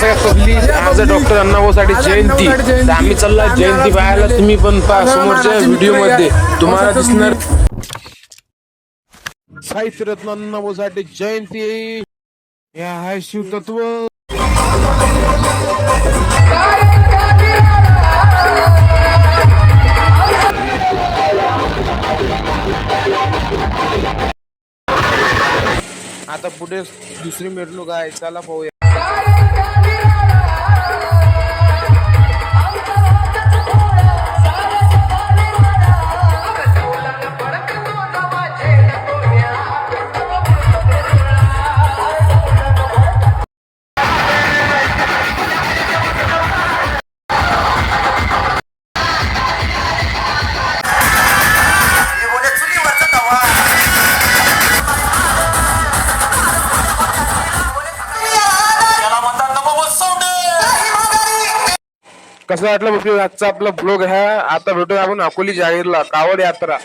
सगळ्या पब्लिक आज डॉक्टर अण्णाभाऊसाठी जयंती, तर आम्ही चालला जयंती पाहायला. तुम्ही पण पहा समोरच्या व्हिडिओ मध्ये तुम्हाला दिसणार साहित्य रत्न अण्णाभाऊसाठी जयंती. हे आहे शिवतत्व. आता पुढे दुसरी मिरवणूक आहे, चला पाहूया. कसं वाटलं बघ आजचा आपला ब्लॉग आहे. आता भेटूया आपण अकोली जागीरला कावड यात्रा.